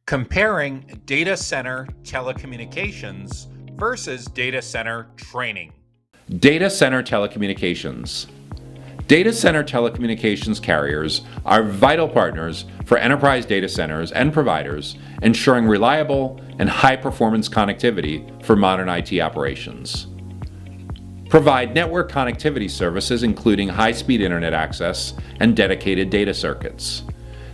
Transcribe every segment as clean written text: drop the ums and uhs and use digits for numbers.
Comparing data center telecommunications versus data center training. Data Center Telecommunications. Data center telecommunications carriers are vital partners for enterprise data centers and providers, ensuring reliable and high-performance connectivity for modern IT operations. Provide network connectivity services including high-speed internet access and dedicated data circuits.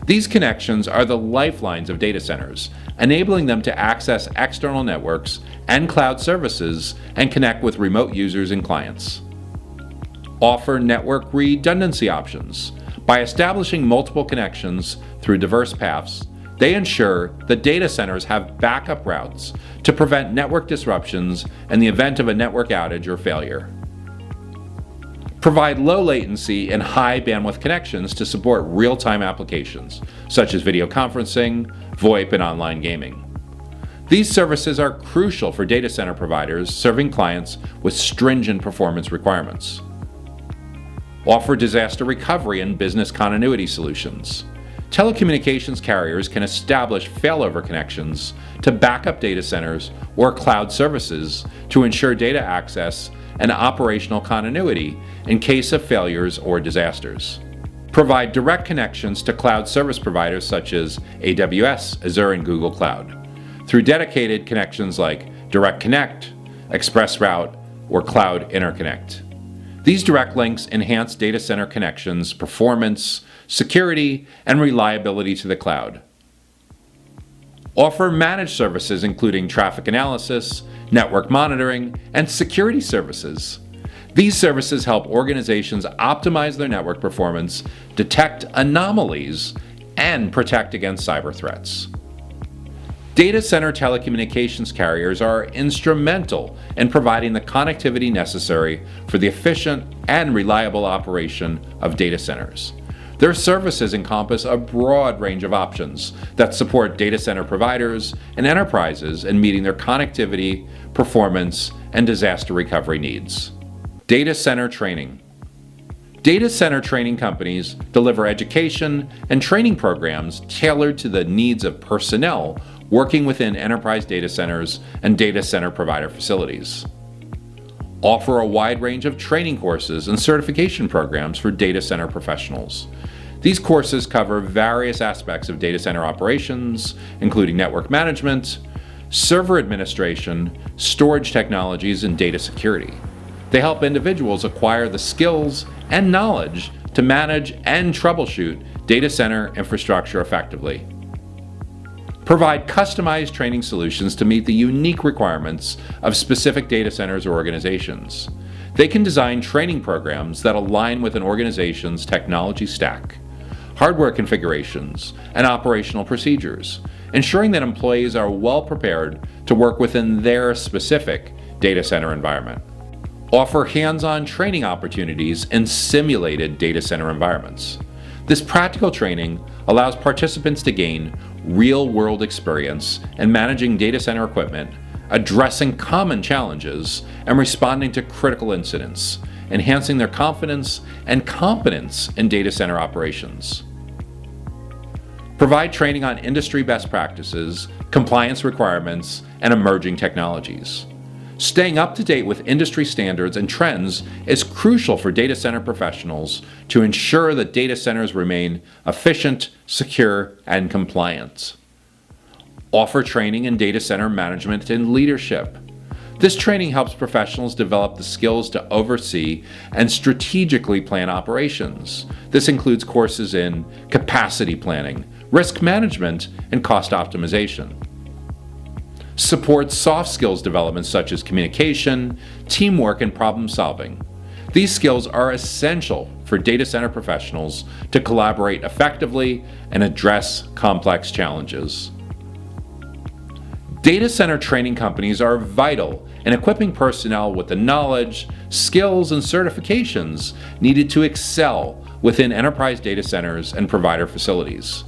These connections are the lifelines of data centers, enabling them to access external networks and cloud services and connect with remote users and clients. Offer network redundancy options. By establishing multiple connections through diverse paths, they ensure that data centers have backup routes to prevent network disruptions in the event of a network outage or failure. Provide low latency and high bandwidth connections to support real-time applications, such as video conferencing, VoIP, and online gaming. These services are crucial for data center providers serving clients with stringent performance requirements. Offer disaster recovery and business continuity solutions. Telecommunications carriers can establish failover connections to backup data centers or cloud services to ensure data access and operational continuity in case of failures or disasters. Provide direct connections to cloud service providers such as AWS, Azure, and Google Cloud through dedicated connections like Direct Connect, Express Route, or Cloud Interconnect. These direct links enhance data center connections, performance, security, and reliability to the cloud. Offer managed services including traffic analysis, network monitoring, and security services. These services help organizations optimize their network performance, detect anomalies, and protect against cyber threats. Data center telecommunications carriers are instrumental in providing the connectivity necessary for the efficient and reliable operation of data centers. Their services encompass a broad range of options that support data center providers and enterprises in meeting their connectivity, performance, and disaster recovery needs. Data center training. Data center training companies deliver education and training programs tailored to the needs of personnel working within enterprise data centers and data center provider facilities. Offer a wide range of training courses and certification programs for data center professionals. These courses cover various aspects of data center operations, including network management, server administration, storage technologies, and data security. They help individuals acquire the skills and knowledge to manage and troubleshoot data center infrastructure effectively. Provide customized training solutions to meet the unique requirements of specific data centers or organizations. They can design training programs that align with an organization's technology stack, hardware configurations, and operational procedures, ensuring that employees are well prepared to work within their specific data center environment. Offer hands-on training opportunities in simulated data center environments. This practical training allows participants to gain real-world experience in managing data center equipment, addressing common challenges, and responding to critical incidents, enhancing their confidence and competence in data center operations. Provide training on industry best practices, compliance requirements, and emerging technologies. Staying up to date with industry standards and trends is crucial for data center professionals to ensure that data centers remain efficient, secure, and compliant. Offer training in data center management and leadership. This training helps professionals develop the skills to oversee and strategically plan operations. This includes courses in capacity planning, risk management, and cost optimization. Supports soft skills development such as communication, teamwork, and problem solving. These skills are essential for data center professionals to collaborate effectively and address complex challenges. Data center training companies are vital in equipping personnel with the knowledge, skills, and certifications needed to excel within enterprise data centers and provider facilities.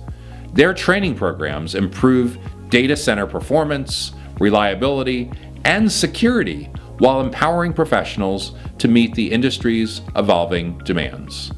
Their training programs improve data center performance, reliability, and security while empowering professionals to meet the industry's evolving demands.